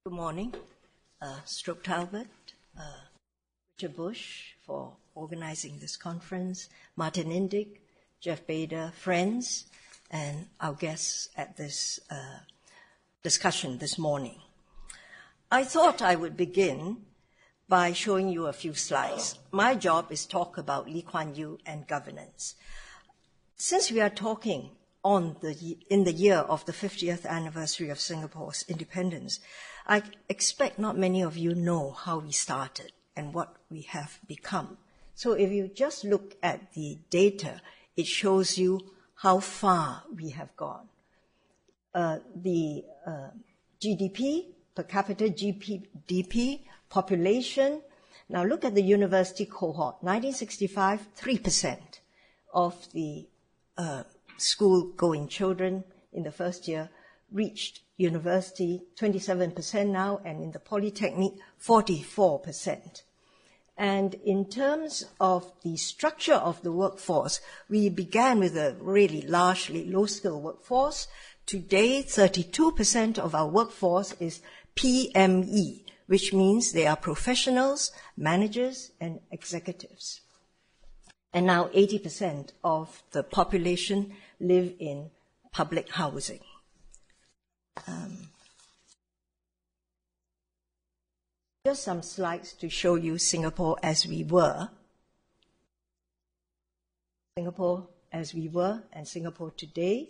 Good morning, Stroke Talbot, Richard Bush for organizing this conference, Martin Indig, Jeff Bader, friends, and our guests at this discussion this morning. I thought I would begin by showing you a few slides. My job is to talk about Lee Kuan Yew and governance. Since we are talking in the year of the 50th anniversary of Singapore's independence, I expect not many of you know how we started and what we have become. So if you just look at the data, it shows you how far we have gone. The GDP, per capita GDP, population. Now look at the university cohort. 1965, 3% of the school-going children in the first year reached university, 27% now, and in the polytechnic, 44%. And in terms of the structure of the workforce, we began with a really largely low-skill workforce. Today, 32% of our workforce is PME, which means they are professionals, managers, and executives. And now 80% of the population live in public housing. Just some slides to show you Singapore as we were. Singapore as we were and Singapore today.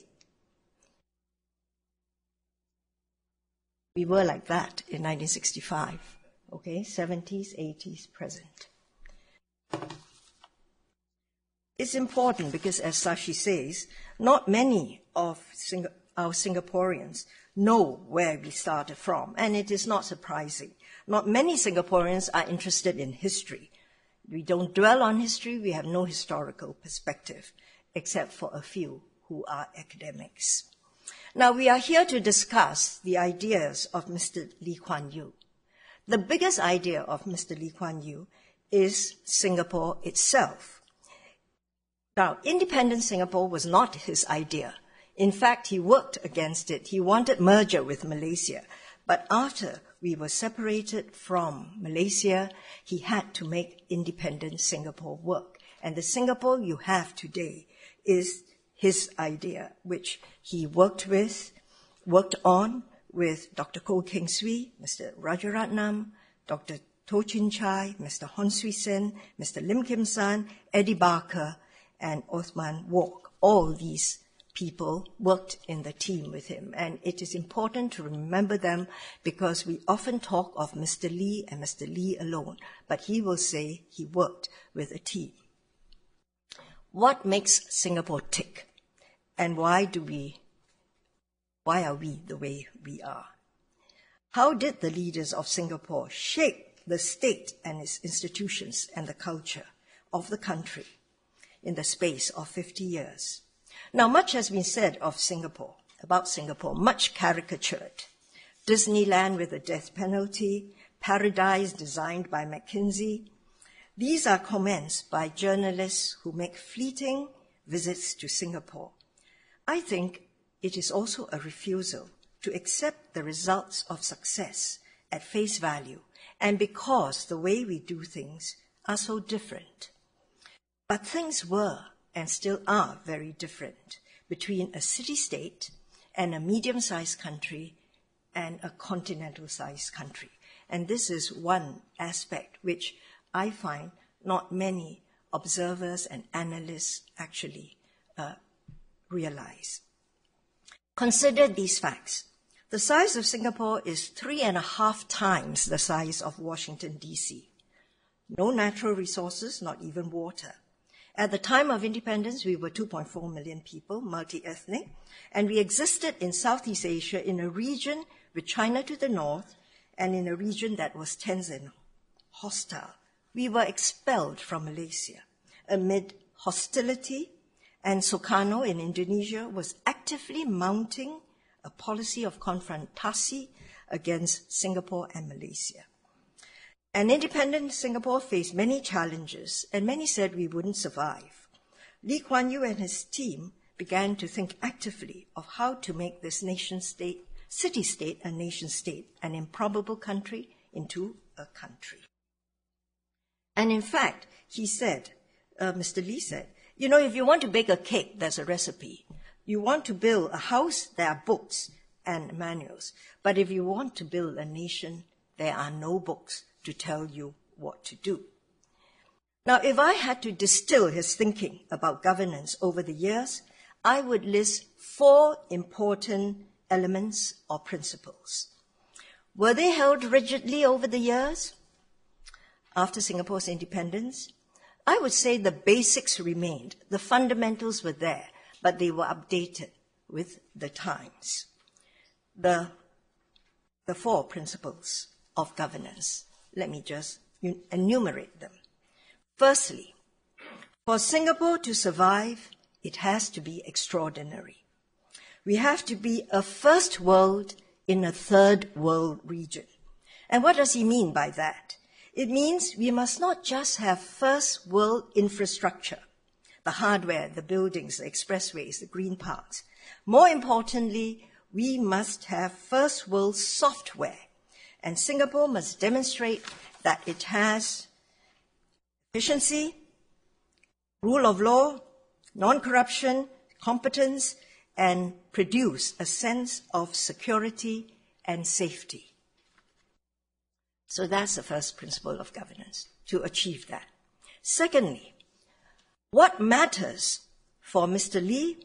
We were like that in 1965, okay? 70s, 80s, present. It's important because, as Sashi says, not many of our Singaporeans know where we started from, and it is not surprising. Not many Singaporeans are interested in history. We don't dwell on history. We have no historical perspective, except for a few who are academics. Now, we are here to discuss the ideas of Mr. Lee Kuan Yew. The biggest idea of Mr. Lee Kuan Yew is Singapore itself. Now, independent Singapore was not his idea. In fact, he worked against it. He wanted merger with Malaysia. But after we were separated from Malaysia, he had to make independent Singapore work. And the Singapore you have today is his idea, which he worked on with Dr. Koh Keng Swee, Mr. Rajaratnam, Dr. Toh Chin Chai, Mr. Hon Swee Sen, Mr. Lim Kim San, Eddie Barker, and Othman Walk. All these people worked in the team with him. And it is important to remember them because we often talk of Mr. Lee and Mr. Lee alone, but he will say he worked with a team. What makes Singapore tick? And why are we the way we are? How did the leaders of Singapore shape the state and its institutions and the culture of the country in the space of 50 years? Now, much has been said of Singapore, about Singapore, much caricatured. Disneyland with a death penalty, paradise designed by McKinsey. These are comments by journalists who make fleeting visits to Singapore. I think it is also a refusal to accept the results of success at face value, and because the way we do things are so different. But things were and still are very different between a city-state and a medium-sized country and a continental-sized country. And this is one aspect which I find not many observers and analysts actually realize. Consider these facts. The size of Singapore is 3.5 times the size of Washington, D.C. No natural resources, not even water. At the time of independence, we were 2.4 million people, multi-ethnic, and we existed in Southeast Asia in a region with China to the north and in a region that was tense and hostile. We were expelled from Malaysia amid hostility, and Sukarno in Indonesia was actively mounting a policy of confrontasi against Singapore and Malaysia. An independent Singapore faced many challenges, and many said we wouldn't survive. Lee Kuan Yew and his team began to think actively of how to make this nation-state city-state and nation-state, an improbable country into a country. And in fact, he said, Mr. Lee said, if you want to bake a cake, there's a recipe. You want to build a house, there are books and manuals. But if you want to build a nation, there are no books to tell you what to do. Now, if I had to distill his thinking about governance over the years, I would list 4 important elements or principles. Were they held rigidly over the years? After Singapore's independence, I would say the basics remained. The fundamentals were there, but they were updated with the times. The 4 principles of governance. Let me just enumerate them. Firstly, for Singapore to survive, it has to be extraordinary. We have to be a first world in a third world region. And what does he mean by that? It means we must not just have first world infrastructure, the hardware, the buildings, the expressways, the green parks. More importantly, we must have first world software. And Singapore must demonstrate that it has efficiency, rule of law, non-corruption, competence, and produce a sense of security and safety. So that's the first principle of governance, to achieve that. Secondly, what matters for Mr. Lee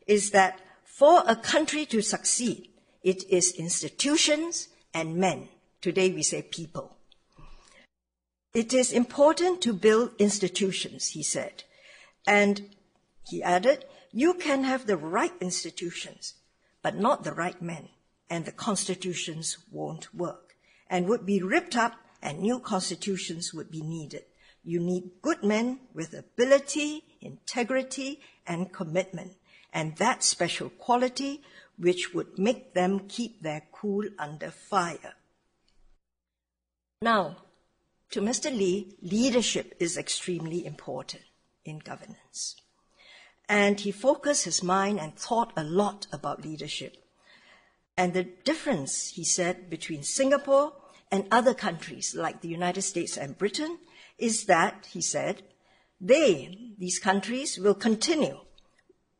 is that for a country to succeed, it is institutions and men. Today we say people. It is important to build institutions, he said. And he added, you can have the right institutions, but not the right men, and the constitutions won't work and would be ripped up, and new constitutions would be needed. You need good men with ability, integrity, and commitment, and that special quality which would make them keep their cool under fire. Now, to Mr. Lee, leadership is extremely important in governance. And he focused his mind and thought a lot about leadership. And the difference, he said, between Singapore and other countries like the United States and Britain is that, he said, these countries will continue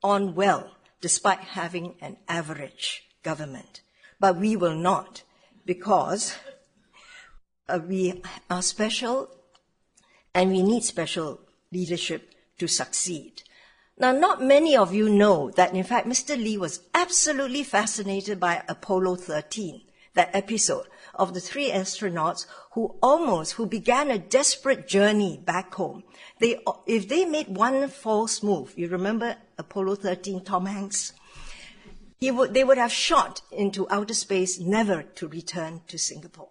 on well despite having an average government. But we will not, because we are special and we need special leadership to succeed. Now, not many of you know that, in fact, Mr. Lee was absolutely fascinated by Apollo 13, that episode of the 3 astronauts who began a desperate journey back home. If they made one false move, you remember Apollo 13, Tom Hanks? They would have shot into outer space, never to return to Singapore.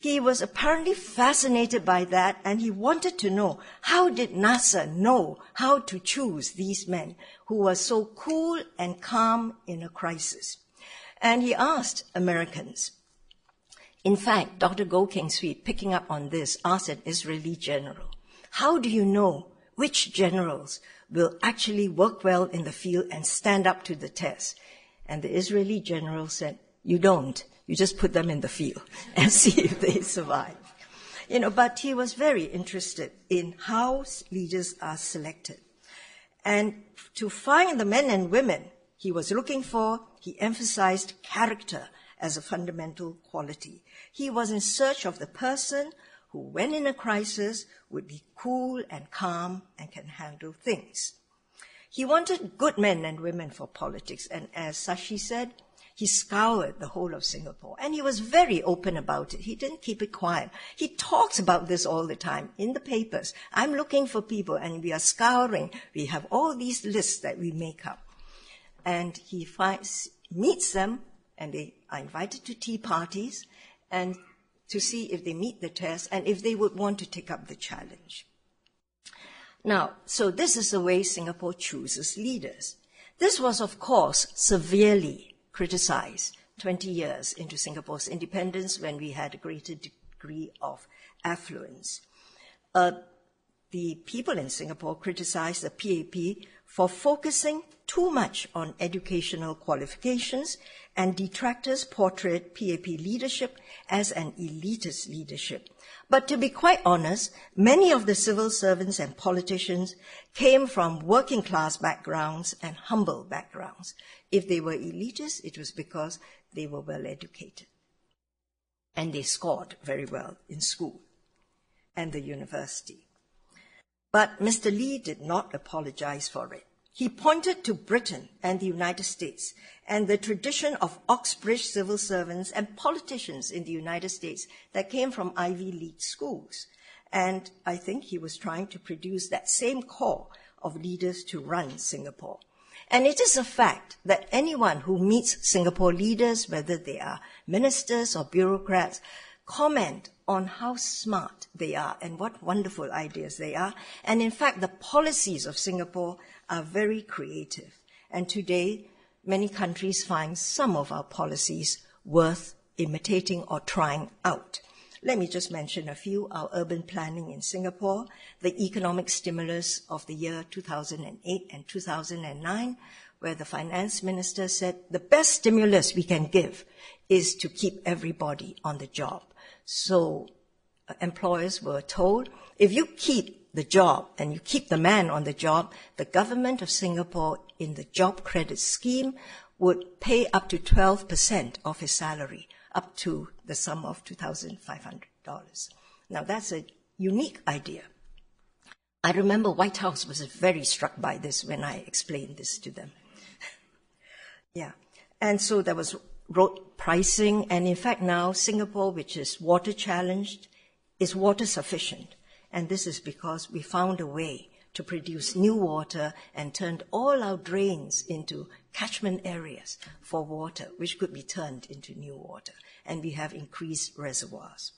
He was apparently fascinated by that, and he wanted to know, how did NASA know how to choose these men who were so cool and calm in a crisis? And he asked Americans. In fact, Dr. Goh Keng Swee, picking up on this, asked an Israeli general, how do you know which generals will actually work well in the field and stand up to the test? And the Israeli general said, you don't. You just put them in the field and see if they survive. But he was very interested in how leaders are selected. And to find the men and women he was looking for, he emphasized character as a fundamental quality. He was in search of the person who, when in a crisis, would be cool and calm and can handle things. He wanted good men and women for politics, and as Sashi said, he scoured the whole of Singapore, and he was very open about it. He didn't keep it quiet. He talks about this all the time in the papers. I'm looking for people, and we are scouring. We have all these lists that we make up. And he meets them, and they are invited to tea parties, and to see if they meet the test, and if they would want to take up the challenge. Now, so this is the way Singapore chooses leaders. This was, of course, severely criticized 20 years into Singapore's independence when we had a greater degree of affluence. The people in Singapore criticized the PAP for focusing too much on educational qualifications, and detractors portrayed PAP leadership as an elitist leadership. But to be quite honest, many of the civil servants and politicians came from working class backgrounds and humble backgrounds. If they were elitists, it was because they were well educated. And they scored very well in school and the university. But Mr. Lee did not apologize for it. He pointed to Britain and the United States and the tradition of Oxbridge civil servants and politicians in the United States that came from Ivy League schools. And I think he was trying to produce that same core of leaders to run Singapore. And it is a fact that anyone who meets Singapore leaders, whether they are ministers or bureaucrats, comment on how smart they are and what wonderful ideas they are. And in fact, the policies of Singapore are very creative. And today, many countries find some of our policies worth imitating or trying out. Let me just mention a few. Our urban planning in Singapore, the economic stimulus of the year 2008 and 2009, where the finance minister said the best stimulus we can give is to keep everybody on the job. So employers were told, if you keep the job and you keep the man on the job, the government of Singapore in the job credit scheme would pay up to 12% of his salary, up to the sum of $2,500. Now, that's a unique idea. I remember White House was very struck by this when I explained this to them. Yeah. And so there was road pricing, and in fact now Singapore, which is water challenged, is water sufficient. And this is because we found a way to produce new water and turned all our drains into catchment areas for water, which could be turned into new water. And we have increased reservoirs.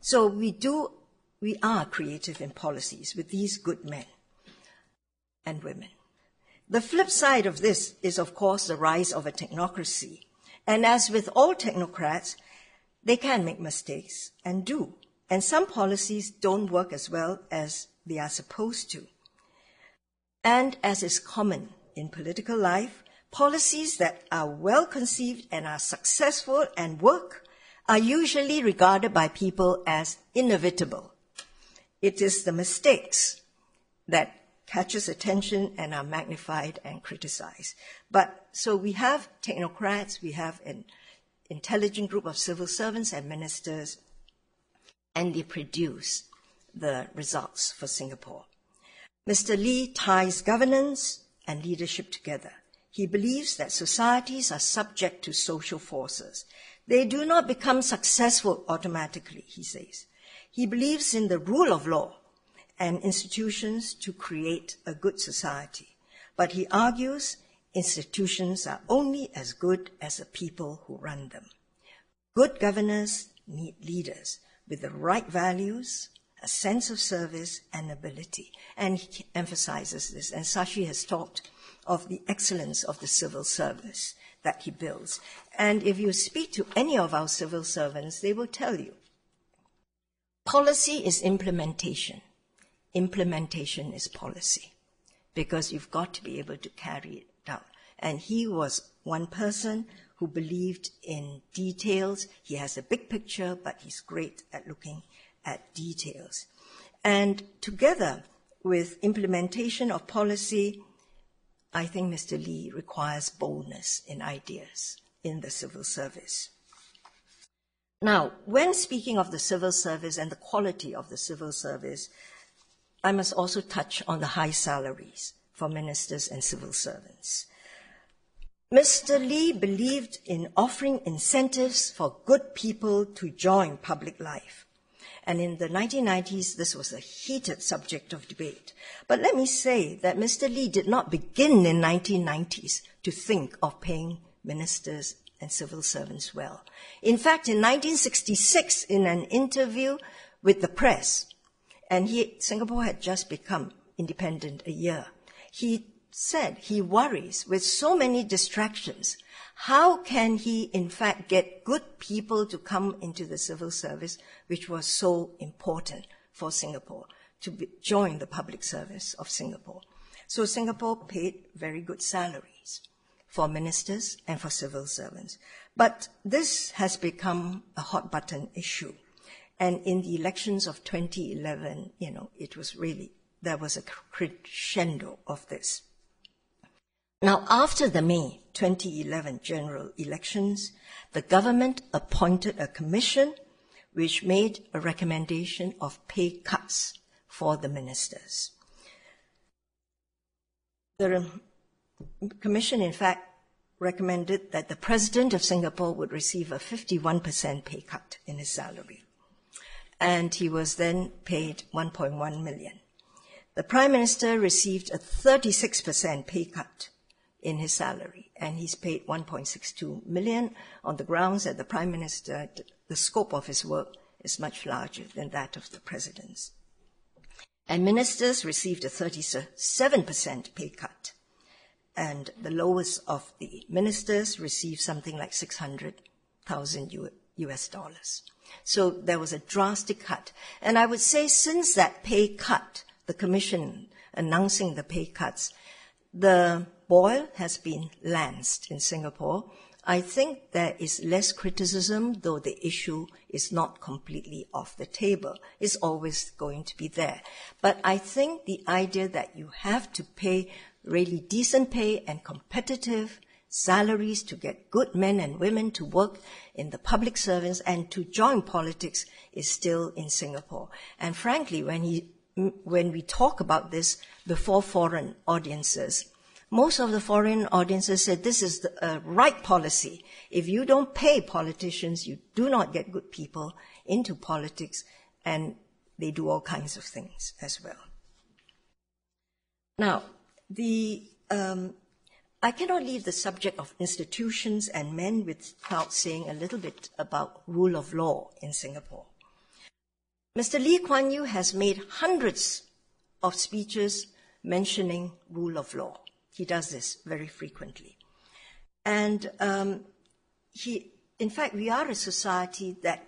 So we are creative in policies with these good men and women. The flip side of this is, of course, the rise of a technocracy. And as with all technocrats, they can make mistakes and do. And some policies don't work as well as they are supposed to. And as is common in political life, policies that are well conceived and are successful and work are usually regarded by people as inevitable. It is the mistakes that catches attention and are magnified and criticized. But so we have technocrats, we have an intelligent group of civil servants and ministers, and they produce the results for Singapore. Mr. Lee ties governance and leadership together. He believes that societies are subject to social forces. They do not become successful automatically, he says. He believes in the rule of law and institutions to create a good society. But he argues institutions are only as good as the people who run them. Good governors need leaders with the right values, a sense of service, and ability. And he emphasizes this. And Sashi has talked of the excellence of the civil service that he builds. And if you speak to any of our civil servants, they will tell you, policy is implementation. Implementation is policy, because you've got to be able to carry it out. And he was one person who believed in details. He has a big picture, but he's great at looking at details. And together with implementation of policy, I think Mr. Lee requires boldness in ideas in the civil service. Now, when speaking of the civil service and the quality of the civil service, I must also touch on the high salaries for ministers and civil servants. Mr. Lee believed in offering incentives for good people to join public life. And in the 1990s, this was a heated subject of debate. But let me say that Mr. Lee did not begin in 1990s to think of paying ministers and civil servants well. In fact, in 1966, in an interview with the press, and Singapore had just become independent a year, he said he worries with so many distractions, how can he in fact get good people to come into the civil service, which was so important for Singapore, to join the public service of Singapore. So Singapore paid very good salaries for ministers and for civil servants. But this has become a hot button issue. And in the elections of 2011, there was a crescendo of this. Now, after the May 2011 general elections, the government appointed a commission which made a recommendation of pay cuts for the ministers. The commission, in fact, recommended that the President of Singapore would receive a 51% pay cut in his salary. And he was then paid 1.1 million. The Prime Minister received a 36% pay cut in his salary, and he's paid 1.62 million on the grounds that the Prime Minister, the scope of his work is much larger than that of the President's. And ministers received a 37% pay cut, and the lowest of the ministers received something like $600,000 US dollars. So there was a drastic cut. And I would say since that pay cut, the commission announcing the pay cuts, the boil has been lanced in Singapore. I think there is less criticism, though the issue is not completely off the table. It's always going to be there. But I think the idea that you have to pay really decent pay and competitive salaries to get good men and women to work in the public service and to join politics is still in Singapore. And frankly, when we talk about this before foreign audiences, most of the foreign audiences said this is the right policy. If you don't pay politicians, you do not get good people into politics, and they do all kinds of things as well. Now, I cannot leave the subject of institutions and men without saying a little bit about rule of law in Singapore. Mr. Lee Kuan Yew has made hundreds of speeches mentioning rule of law. He does this very frequently. And in fact, we are a society that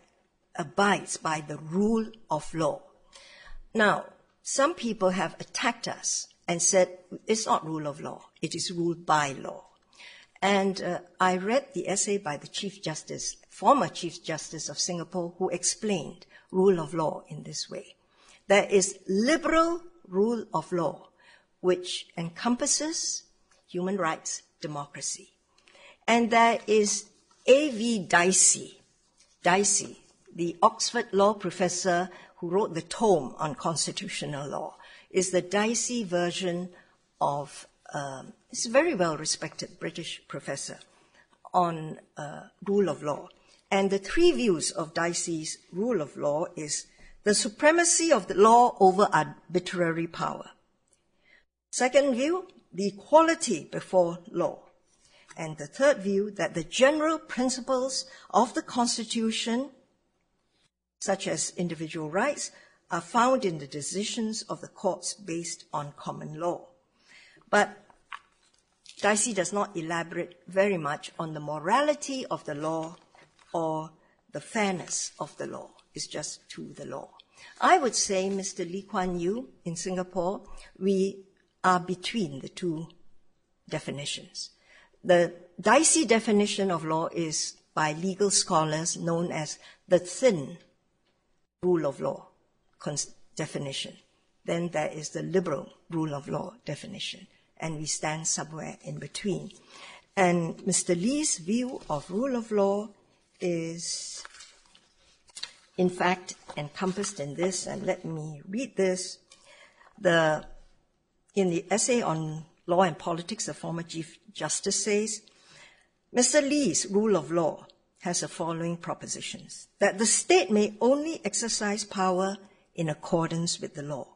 abides by the rule of law. Now, some people have attacked us and said, it's not rule of law, it is ruled by law. And I read the essay by the Chief Justice, former Chief Justice of Singapore, who explained rule of law in this way. There is liberal rule of law, which encompasses human rights, democracy. And there is A.V. Dicey, the Oxford law professor who wrote the tome on constitutional law, is the Dicey version of, it's a very well-respected British professor on rule of law. And the three views of Dicey's rule of law is the supremacy of the law over arbitrary power. Second view, the equality before law. And the third view, that the general principles of the Constitution, such as individual rights, are found in the decisions of the courts based on common law. But Dicey does not elaborate very much on the morality of the law or the fairness of the law. It's just to the law. I would say, Mr. Lee Kuan Yew, in Singapore, we are between the two definitions. The Dicey definition of law is by legal scholars known as the thin rule of law definition. Then there is the liberal rule of law definition, and we stand somewhere in between. And Mr. Lee's view of rule of law is, in fact, encompassed in this, and let me read this. In the essay on law and politics, the former Chief Justice says, Mr. Lee's rule of law has the following propositions: that the state may only exercise power in accordance with the law.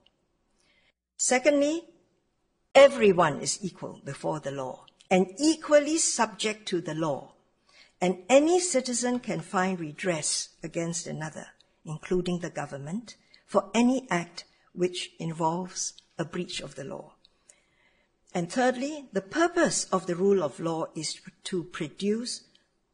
Secondly, everyone is equal before the law and equally subject to the law, and any citizen can find redress against another, including the government, for any act which involves a breach of the law. And thirdly, the purpose of the rule of law is to produce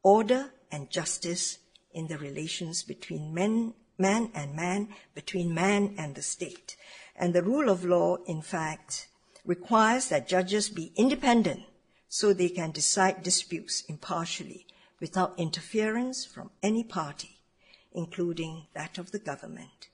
order and justice in the relations between man and man, between man and the state. And the rule of law, in fact, requires that judges be independent so they can decide disputes impartially without interference from any party, including that of the government,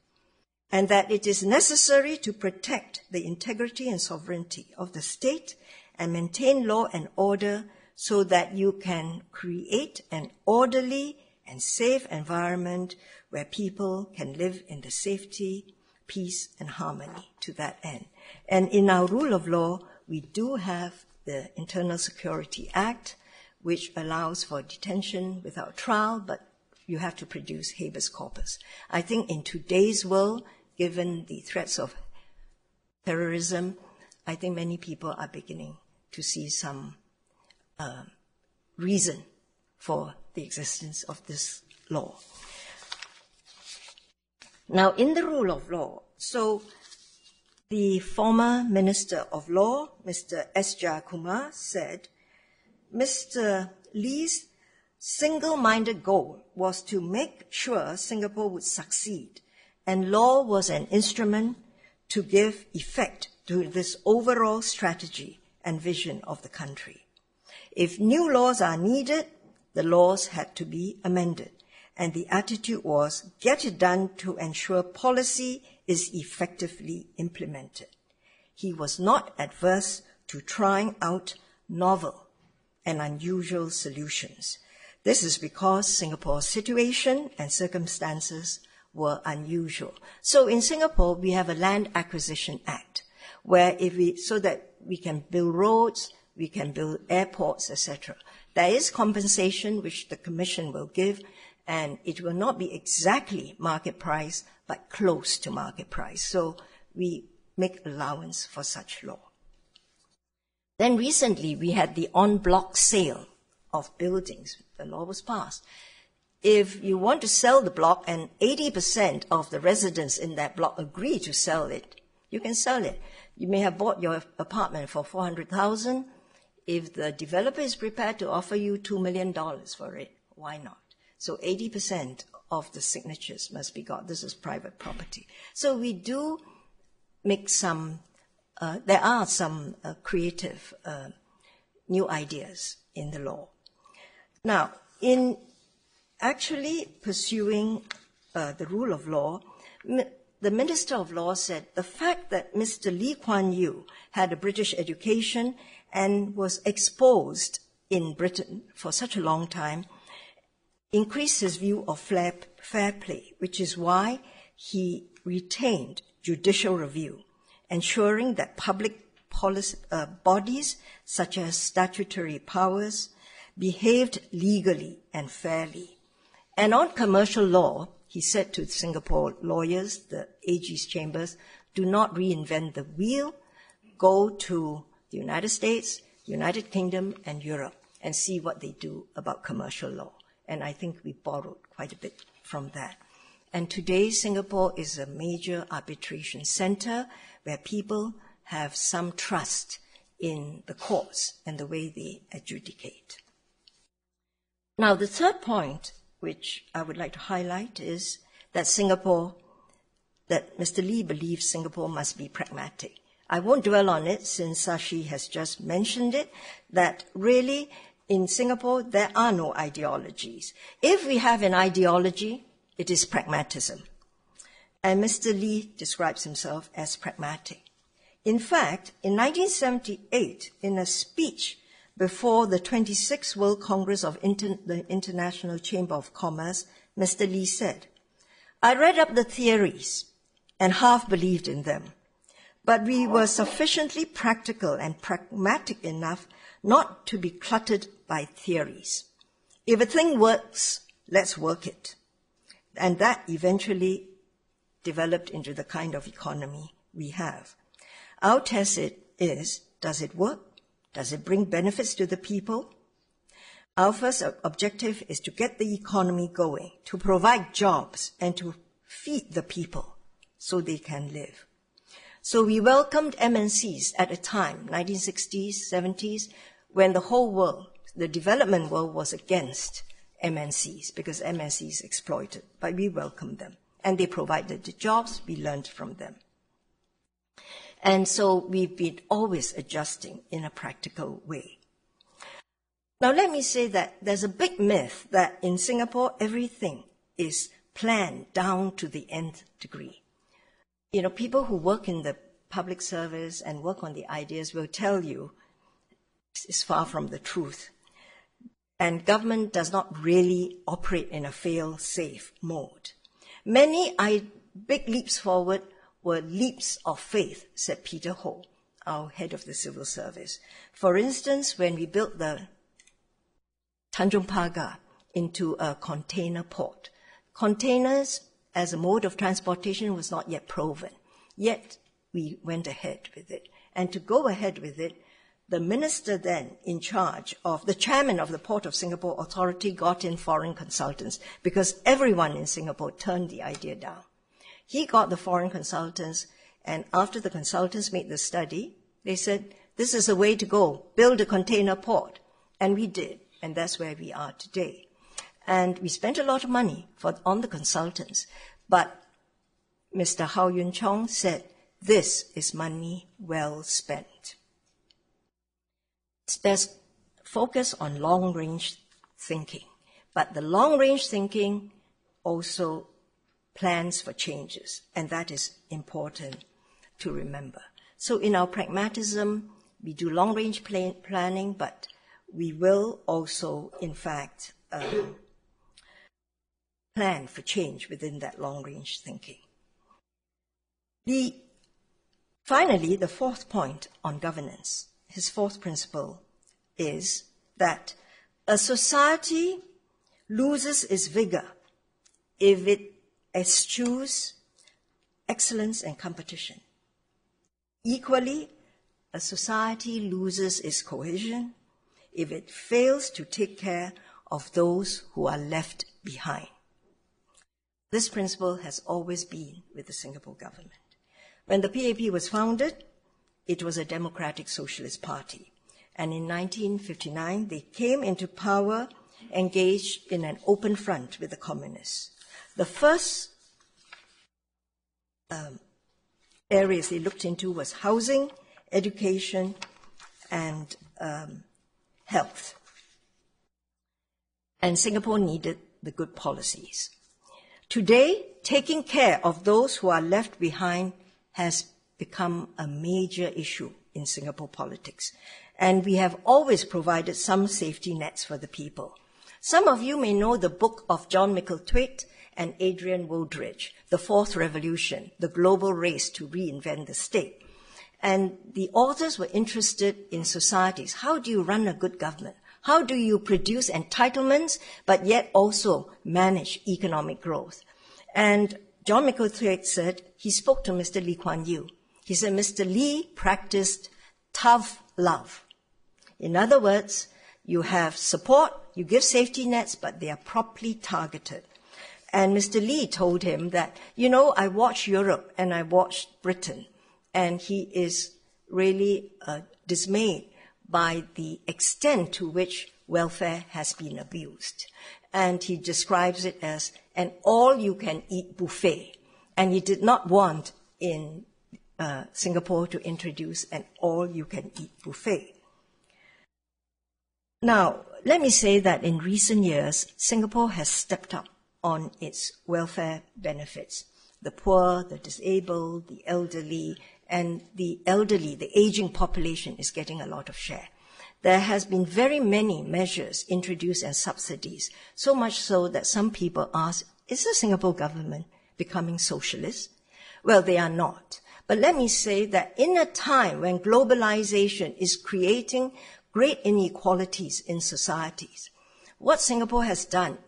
and that it is necessary to protect the integrity and sovereignty of the state and maintain law and order so that you can create an orderly and safe environment where people can live in the safety, peace, and harmony to that end. And in our rule of law, we do have the Internal Security Act, which allows for detention without trial, but you have to produce habeas corpus. I think in today's world, given the threats of terrorism, I think many people are beginning to see some reason for the existence of this law. Now, in the rule of law, so the former Minister of Law, Mr. S. Jayakumar, said, Mr. Lee's single-minded goal was to make sure Singapore would succeed, and law was an instrument to give effect to this overall strategy and vision of the country. If new laws are needed, the laws had to be amended, and the attitude was, get it done to ensure policy is effectively implemented. He was not adverse to trying out novel and unusual solutions. This is because Singapore's situation and circumstances were unusual. So in Singapore, we have a Land Acquisition Act, where so that we can build roads, we can build airports, etc. There is compensation which the Commission will give, and it will not be exactly market price, but close to market price. So we make allowance for such law. Then recently, we had the en-bloc sale of buildings. The law was passed. If you want to sell the block and 80% of the residents in that block agree to sell it, you can sell it. You may have bought your apartment for $400,000. If the developer is prepared to offer you $2 million for it, why not? So 80% of the signatures must be got. This is private property. So we do make some, there are some creative new ideas in the law. Now, in actually pursuing the rule of law, the Minister of Law said the fact that Mr. Lee Kuan Yew had a British education and was exposed in Britain for such a long time increased his view of fair play, which is why he retained judicial review, ensuring that public policy, bodies such as statutory powers behaved legally and fairly. And on commercial law, he said to Singapore lawyers, the AG's chambers, do not reinvent the wheel, go to the United States, United Kingdom, and Europe and see what they do about commercial law. And I think we borrowed quite a bit from that. And today, Singapore is a major arbitration center where people have some trust in the courts and the way they adjudicate. Now, the third point, which I would like to highlight, is that that Mr. Lee believes Singapore must be pragmatic. I won't dwell on it since Sashi has just mentioned it, that really in Singapore there are no ideologies. If we have an ideology, it is pragmatism. And Mr. Lee describes himself as pragmatic. In fact, in 1978, in a speech before the 26th World Congress of the International Chamber of Commerce, Mr. Lee said, I read up the theories and half believed in them, but we were sufficiently practical and pragmatic enough not to be cluttered by theories. If a thing works, let's work it. And that eventually developed into the kind of economy we have. Our test is, does it work? Does it bring benefits to the people? Our first objective is to get the economy going, to provide jobs, and to feed the people so they can live. So we welcomed MNCs at a time, 1960s, 70s, when the whole world, the development world, was against MNCs because MNCs exploited, but we welcomed them. And they provided the jobs, we learned from them. And so we've been always adjusting in a practical way. Now let me say that there's a big myth that in Singapore everything is planned down to the nth degree. You know, people who work in the public service and work on the ideas will tell you it's far from the truth. And government does not really operate in a fail-safe mode. Many big leaps forward were leaps of faith, said Peter Ho, our head of the civil service. For instance, when we built the Tanjung Pagar into a container port, containers as a mode of transportation was not yet proven, yet we went ahead with it. And to go ahead with it, the minister then in charge of, the chairman of the Port of Singapore Authority got in foreign consultants because everyone in Singapore turned the idea down. He got the foreign consultants, and after the consultants made the study, they said, this is the way to go, build a container port. And we did, and that's where we are today. And we spent a lot of money on the consultants, but Mr. Hao Yun Chong said, this is money well spent. There's focus on long-range thinking, but the long-range thinking also plans for changes, and that is important to remember. So in our pragmatism, we do long-range planning, but we will also, in fact, plan for change within that long-range thinking. Finally, the fourth point on governance, his fourth principle is that a society loses its vigor if it eschews excellence and competition. Equally, a society loses its cohesion if it fails to take care of those who are left behind. This principle has always been with the Singapore government. When the PAP was founded, it was a democratic socialist party. And in 1959, they came into power engaged in an open front with the communists. The first areas they looked into was housing, education, and health. And Singapore needed the good policies. Today, taking care of those who are left behind has become a major issue in Singapore politics. And we have always provided some safety nets for the people. Some of you may know the book of John Micklethwaite and Adrian Wooldridge, The Fourth Revolution, The Global Race to Reinvent the State. And the authors were interested in societies. How do you run a good government? How do you produce entitlements, but yet also manage economic growth? And John Micklethwaite said, he spoke to Mr. Lee Kuan Yew. He said, Mr. Lee practiced tough love. In other words, you have support, you give safety nets, but they are properly targeted. And Mr. Lee told him that, you know, I watch Europe and I watched Britain, and he is really dismayed by the extent to which welfare has been abused. And he describes it as an all-you-can-eat buffet. And he did not want in Singapore to introduce an all-you-can-eat buffet. Now, let me say that in recent years, Singapore has stepped up on its welfare benefits. The poor, the disabled, the elderly, and the aging population is getting a lot of share. There has been very many measures introduced and subsidies, so much so that some people ask, is the Singapore government becoming socialist? Well, they are not. But let me say that in a time when globalization is creating great inequalities in societies, what Singapore has done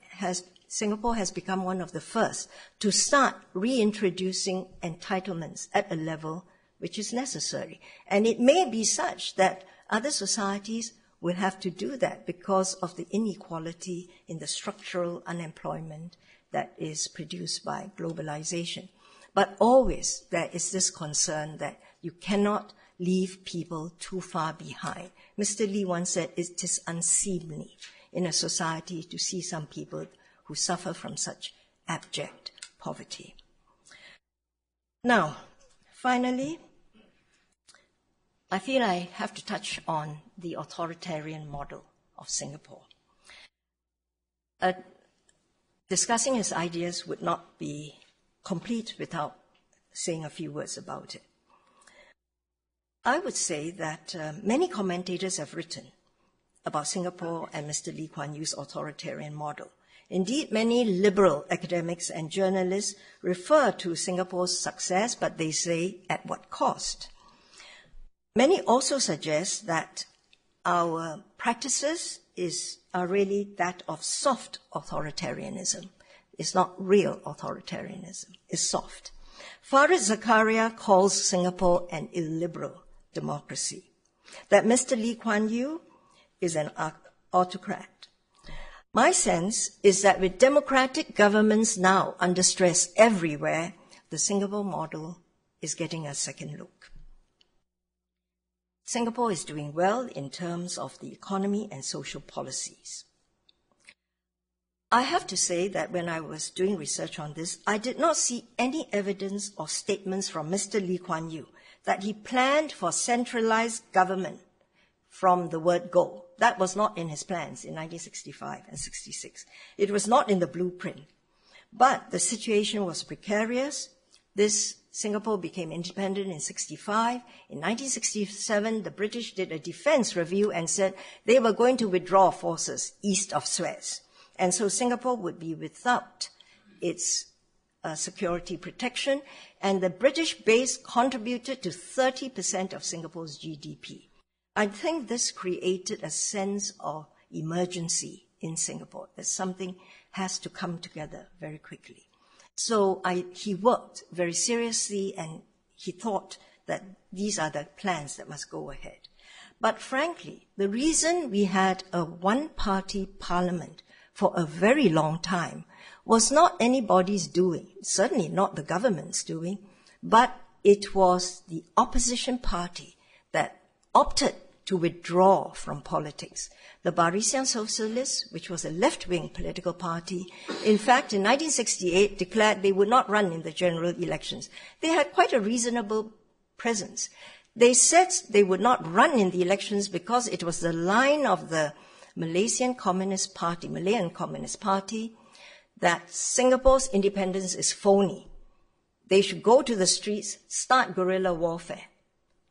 Singapore has become one of the first to start reintroducing entitlements at a level which is necessary. And it may be such that other societies will have to do that because of the inequality in the structural unemployment that is produced by globalization. But always there is this concern that you cannot leave people too far behind. Mr. Lee once said it is unseemly in a society to see some people who suffer from such abject poverty. Now, finally, I feel I have to touch on the authoritarian model of Singapore. Discussing his ideas would not be complete without saying a few words about it. I would say that many commentators have written about Singapore and Mr. Lee Kuan Yew's authoritarian model. Indeed, many liberal academics and journalists refer to Singapore's success, but they say at what cost. Many also suggest that our practices are really that of soft authoritarianism. It's not real authoritarianism, it's soft. Farid Zakaria calls Singapore an illiberal democracy, that Mr. Lee Kuan Yew is an autocrat. My sense is that with democratic governments now under stress everywhere, the Singapore model is getting a second look. Singapore is doing well in terms of the economy and social policies. I have to say that when I was doing research on this, I did not see any evidence or statements from Mr. Lee Kuan Yew that he planned for centralized government from the word go. That was not in his plans in 1965 and 66. It was not in the blueprint. But the situation was precarious. Singapore became independent in 65. In 1967, the British did a defense review and said they were going to withdraw forces east of Suez. And so Singapore would be without its security protection, and the British base contributed to 30% of Singapore's GDP. I think this created a sense of emergency in Singapore, that something has to come together very quickly. So he worked very seriously, and he thought that these are the plans that must go ahead. But frankly, the reason we had a one-party parliament for a very long time was not anybody's doing, certainly not the government's doing, but it was the opposition party that opted to withdraw from politics. The Barisan Socialists, which was a left-wing political party, in fact, in 1968 declared they would not run in the general elections. They had quite a reasonable presence. They said they would not run in the elections because it was the line of the Malayan Communist Party, that Singapore's independence is phony. They should go to the streets, start guerrilla warfare,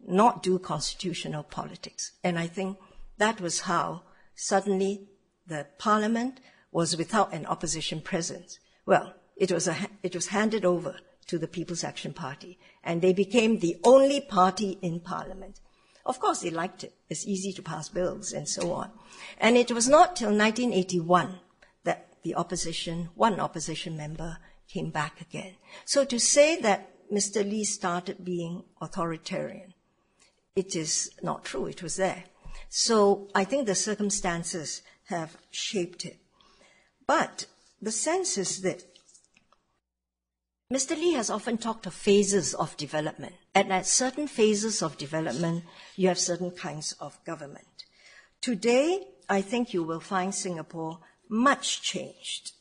not do constitutional politics. And I think that was how suddenly the parliament was without an opposition presence. Well, it was handed over to the People's Action Party, and they became the only party in parliament. Of course, they liked it. It's easy to pass bills and so on. And it was not till 1981 that one opposition member came back again. So to say that Mr. Lee started being authoritarian, it is not true. It was there. So I think the circumstances have shaped it. But the sense is that Mr. Lee has often talked of phases of development. And at certain phases of development, you have certain kinds of government. Today, I think you will find Singapore much changed.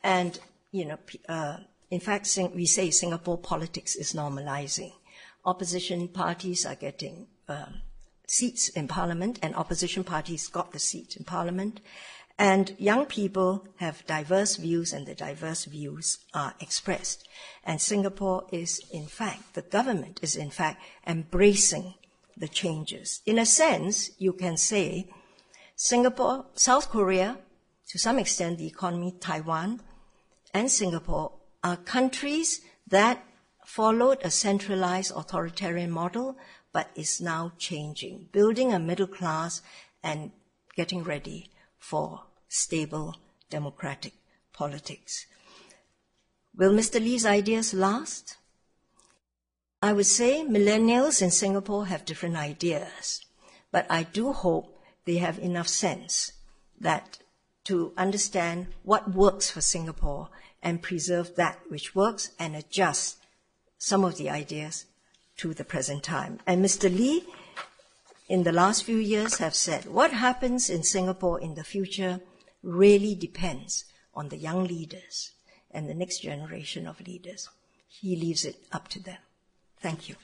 And, in fact, we say Singapore politics is normalizing. Opposition parties are getting seats in parliament, and opposition parties got the seat in parliament. And young people have diverse views, and the diverse views are expressed. And Singapore is, in fact, the government is, in fact, embracing the changes. In a sense, you can say Singapore, South Korea, to some extent the economy, Taiwan, and Singapore are countries that followed a centralized authoritarian model, but is now changing, building a middle class and getting ready for stable democratic politics. Will Mr. Lee's ideas last? I would say millennials in Singapore have different ideas, but I do hope they have enough sense that to understand what works for Singapore and preserve that which works and adjust some of the ideas to the present time. And Mr. Lee, in the last few years, have said what happens in Singapore in the future really depends on the young leaders and the next generation of leaders. He leaves it up to them. Thank you.